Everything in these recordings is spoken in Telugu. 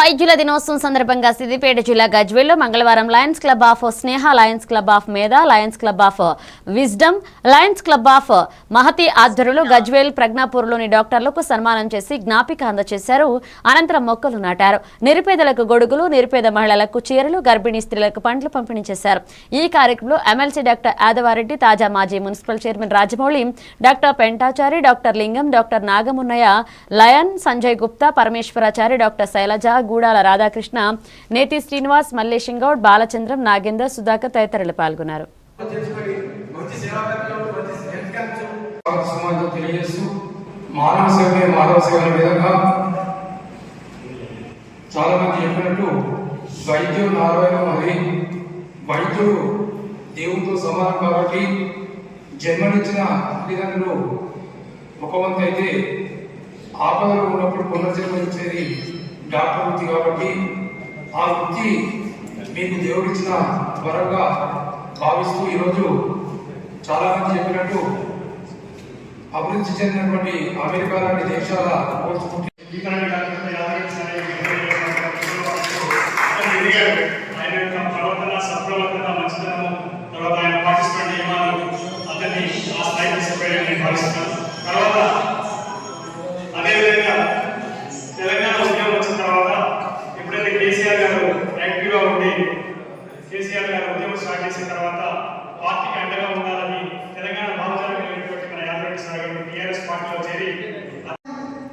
వైద్యుల దినోత్సవం సందర్భంగా సిద్దిపేట జిల్లా గజ్వేల్లో మంగళవారం lions club of Sneha, lions club of Medha, lions club of wisdom, lions club of Mahathi ఆధ్వర్యంలో గజ్వేల్ ప్రజ్ఞాపూర్లోని డాక్టర్లకు సన్మానం చేసి జ్ఞాపిక అందజేశారు. అనంతరం మొక్కలు నాటారు. నిరుపేదలకు గొడుగులు, నిరుపేద మహిళలకు చీరలు, గర్భిణీ స్త్రీలకు పండ్లు పంపిణీ చేశారు. ఈ కార్యక్రమంలో ఎమ్మెల్సీ డాక్టర్ యాదవారెడ్డి, తాజా మాజీ municipal chairman Rajamouli, doctor Pentachari, doctor Lingam, doctor Nagamunnaiah, lion Sanjay Gupta, Parameshwarachari, doctor Shailaja, Gudala Radhakrishna, Neti Srinivas, Mallesham Goud, Balachandram, Nagender, Sudhakar తదితరులు పాల్గొన్నారు. చాలా మంది చెప్పినట్టు వైద్యుడు నారాయణ మరి వైద్యుడు దేవుడితో సమానం కాబట్టి జన్మనిచ్చిన తల్లిదండ్రులు ఒక వంతు అయితే ఆపదలో ఉన్నప్పుడు పునర్జన్మనిచ్చేది డాక్టర్ వృత్తి కాబట్టి ఆ వృత్తి మీకు దేవుడిచ్చిన వరంగా భావిస్తూ ఈరోజు చాలా మంది చెప్పినట్టు అభివృద్ధి చెందినటువంటి అమెరికా లాంటి దేశాల అదేవిధంగా తెలంగాణ ఉద్యమం వచ్చిన తర్వాత ఎప్పుడైతే కేసీఆర్ గారు యాక్టివ్గా ఉండి కేసీఆర్ గారు ఉద్యమం స్టార్ట్ చేసిన తర్వాత పార్టీకి అండగా ఉండాలని తెలంగాణ భావజాలమైనటువంటి మన యాదరెడ్డి సార్ గారు టీఆర్ఎస్ పార్టీలో చేరి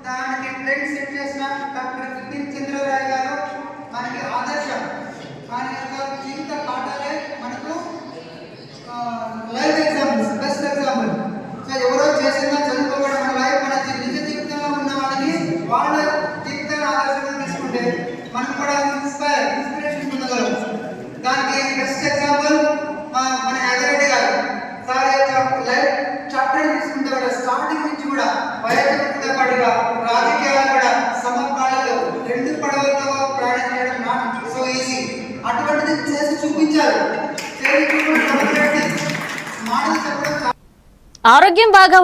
దానికి ట్రెండ్ సెట్ చేసిన డాక్టర్ బిపిన్ చంద్రరాయ్ గారు మనకి ఆదర్శం. ఆయన యొక్క జీవిత పాఠాలే మనకు life examples, best example. So ఎవరో చేసిన చదువుకోవడం మన లైఫ్ మన నిజ జీవితంలో ఉన్న వాళ్ళని వాళ్ళ జీవితాన్ని ఆదర్శంగా తీసుకుంటే మనం కూడా ఇన్స్పిరేషన్ పొందగలం. దానికి బెస్ట్ ఎగ్జాంపుల్ మన యాదరెడ్డి గారు. సార్ యొక్క లైఫ్ చాప్టర్ తీసుకుంటే కూడా స్టార్టింగ్ నుంచి కూడా వయోజన పడిగా రాజకీయాలు కూడా సమకాలంలో 2 పడవలతో ప్రయాణం చేయడం నాట్ సో ఈజీ. అటువంటిది చేసి చూపించారు. ఆరోగ్యం బాగా